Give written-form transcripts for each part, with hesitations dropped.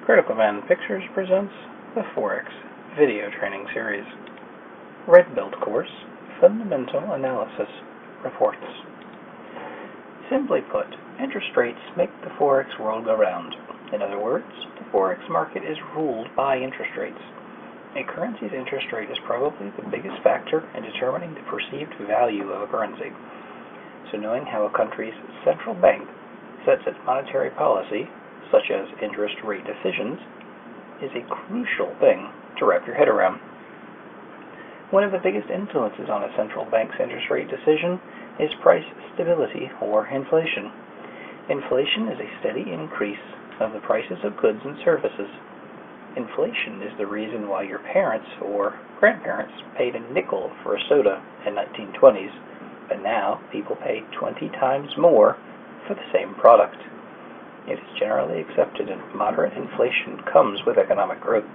Critical Man Pictures presents the Forex video training series. Red Belt course, Fundamental Analysis Reports. Simply put, interest rates make the Forex world go round. In other words, the Forex market is ruled by interest rates. A currency's interest rate is probably the biggest factor in determining the perceived value of a currency. So knowing how a country's central bank sets its monetary policy, such as interest rate decisions, is a crucial thing to wrap your head around. One of the biggest influences on a central bank's interest rate decision is price stability, or inflation. Inflation is a steady increase of the prices of goods and services. Inflation is the reason why your parents or grandparents paid a nickel for a soda in 1920s, but now people pay 20 times more for the same product. It is generally accepted that moderate inflation comes with economic growth.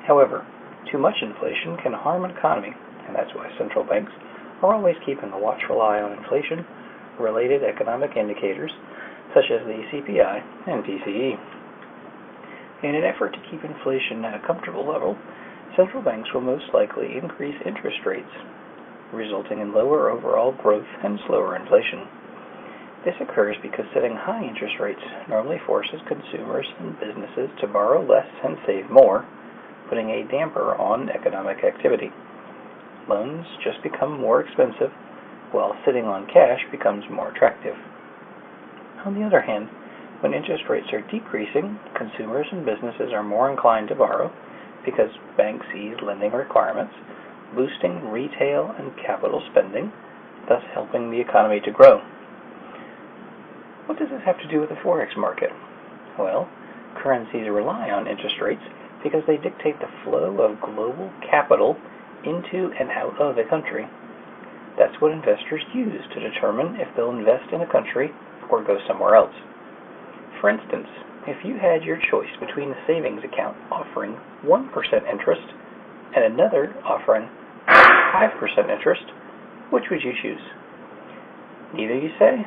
However, too much inflation can harm an economy, and that's why central banks are always keeping a watchful eye on inflation-related economic indicators such as the CPI and PCE. In an effort to keep inflation at a comfortable level, central banks will most likely increase interest rates, resulting in lower overall growth and slower inflation. This occurs because setting high interest rates normally forces consumers and businesses to borrow less and save more, putting a damper on economic activity. Loans just become more expensive, while sitting on cash becomes more attractive. On the other hand, when interest rates are decreasing, consumers and businesses are more inclined to borrow because banks ease lending requirements, boosting retail and capital spending, thus helping the economy to grow. What does this have to do with the Forex market? Well, currencies rely on interest rates because they dictate the flow of global capital into and out of a country. That's what investors use to determine if they'll invest in a country or go somewhere else. For instance, if you had your choice between a savings account offering 1% interest and another offering 5% interest, which would you choose? Neither you say?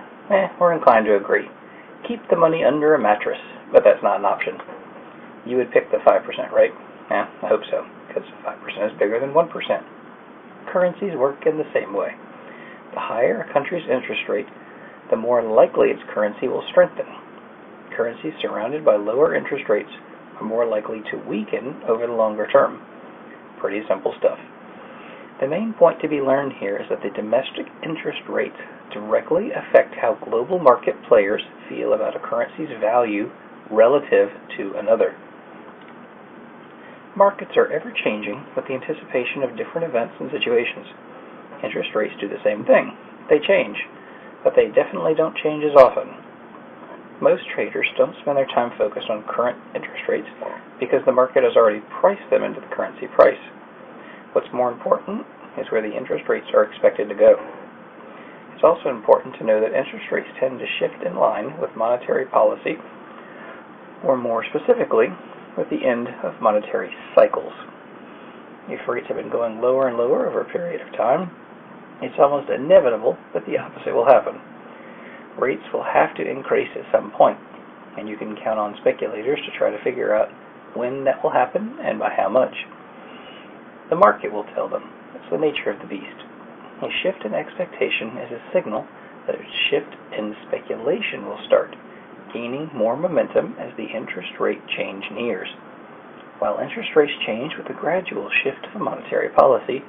We're inclined to agree. Keep the money under a mattress, but that's not an option. You would pick the 5%, right? I hope so, because 5% is bigger than 1%. Currencies work in the same way. The higher a country's interest rate, the more likely its currency will strengthen. Currencies surrounded by lower interest rates are more likely to weaken over the longer term. Pretty simple stuff. The main point to be learned here is that the domestic interest rates directly affect how global market players feel about a currency's value relative to another. Markets are ever-changing with the anticipation of different events and situations. Interest rates do the same thing. They change, but they definitely don't change as often. Most traders don't spend their time focused on current interest rates because the market has already priced them into the currency price. What's more important is where the interest rates are expected to go. It's also important to know that interest rates tend to shift in line with monetary policy, or more specifically, with the end of monetary cycles. If rates have been going lower and lower over a period of time, it's almost inevitable that the opposite will happen. Rates will have to increase at some point, and you can count on speculators to try to figure out when that will happen and by how much. The market will tell them. It's the nature of the beast. A shift in expectation is a signal that a shift in speculation will start, gaining more momentum as the interest rate change nears. While interest rates change with a gradual shift of monetary policy,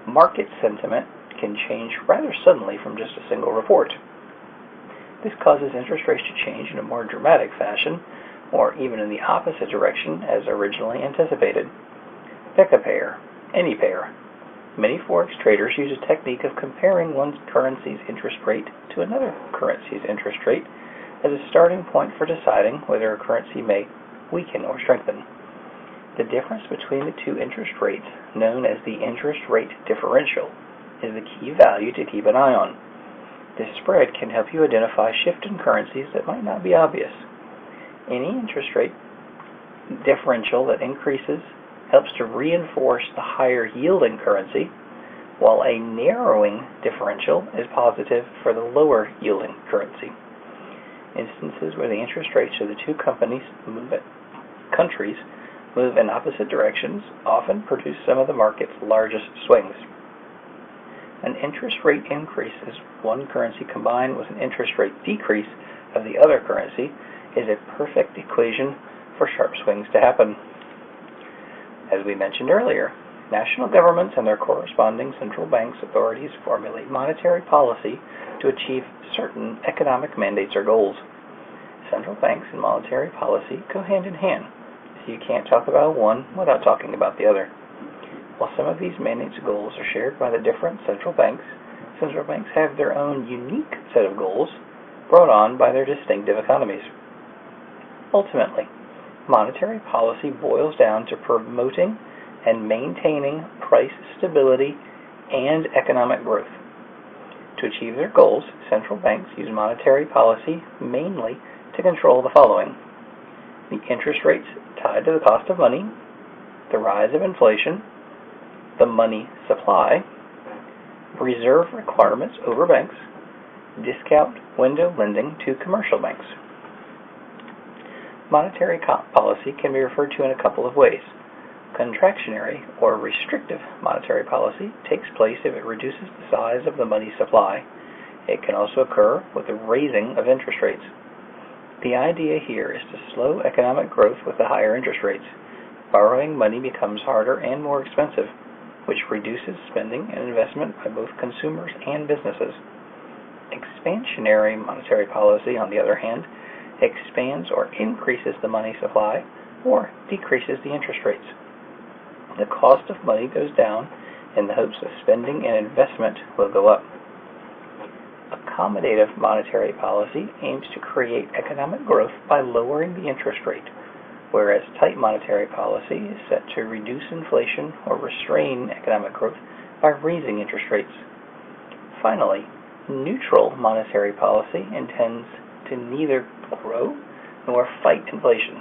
market sentiment can change rather suddenly from just a single report. This causes interest rates to change in a more dramatic fashion, or even in the opposite direction as originally anticipated. Pick a pair, any pair. Many Forex traders use a technique of comparing one currency's interest rate to another currency's interest rate as a starting point for deciding whether a currency may weaken or strengthen. The difference between the two interest rates, known as the interest rate differential, is the key value to keep an eye on. This spread can help you identify shift in currencies that might not be obvious. Any interest rate differential that increases helps to reinforce the higher yielding currency, while a narrowing differential is positive for the lower yielding currency. Instances where the interest rates of the two companies move at countries move in opposite directions often produce some of the market's largest swings. An interest rate increase of one currency combined with an interest rate decrease of the other currency is a perfect equation for sharp swings to happen. As we mentioned earlier, national governments and their corresponding central banks authorities formulate monetary policy to achieve certain economic mandates or goals. Central banks and monetary policy go hand in hand, so you can't talk about one without talking about the other. While some of these mandates and goals are shared by the different central banks have their own unique set of goals brought on by their distinctive economies. Ultimately, monetary policy boils down to promoting and maintaining price stability and economic growth. To achieve their goals, central banks use monetary policy mainly to control the following: the interest rates tied to the cost of money, the rise of inflation, the money supply, reserve requirements over banks, discount window lending to commercial banks. Monetary policy can be referred to in a couple of ways. Contractionary or restrictive monetary policy takes place if it reduces the size of the money supply. It can also occur with the raising of interest rates. The idea here is to slow economic growth with the higher interest rates. Borrowing money becomes harder and more expensive, which reduces spending and investment by both consumers and businesses. Expansionary monetary policy, on the other hand, expands or increases the money supply or decreases the interest rates. The cost of money goes down in the hopes of spending and investment will go up. Accommodative monetary policy aims to create economic growth by lowering the interest rate, whereas tight monetary policy is set to reduce inflation or restrain economic growth by raising interest rates. Finally, neutral monetary policy intends to neither grow nor fight inflation.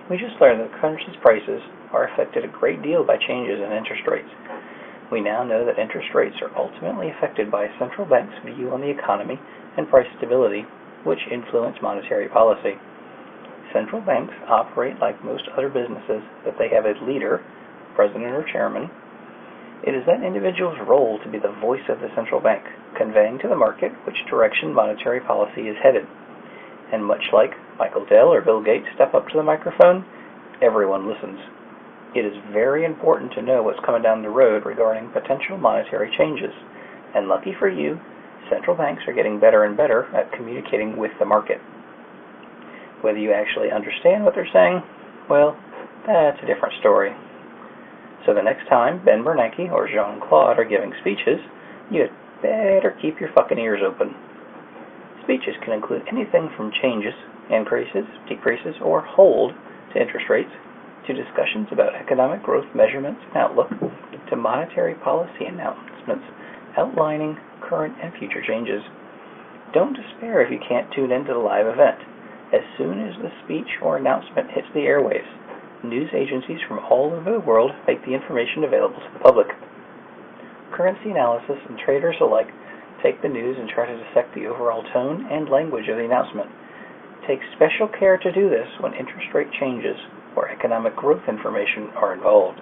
We just learned that currency prices are affected a great deal by changes in interest rates. We now know that interest rates are ultimately affected by a central bank's view on the economy and price stability, which influence monetary policy. Central banks operate like most other businesses, that they have a leader, president or chairman. It is that individual's role to be the voice of the central bank, conveying to the market which direction monetary policy is headed. And much like Michael Dell or Bill Gates step up to the microphone, everyone listens. It is very important to know what's coming down the road regarding potential monetary changes. And lucky for you, central banks are getting better and better at communicating with the market. Whether you actually understand what they're saying, well, that's a different story. So the next time Ben Bernanke or Jean-Claude are giving speeches, you better keep your fucking ears open. Speeches can include anything from changes, increases, decreases, or hold to interest rates, to discussions about economic growth measurements and outlook, to monetary policy announcements outlining current and future changes. Don't despair if you can't tune into the live event. As soon as the speech or announcement hits the airwaves, news agencies from all over the world make the information available to the public. Currency analysis and traders alike take the news and try to dissect the overall tone and language of the announcement. Take special care to do this when interest rate changes or economic growth information are involved.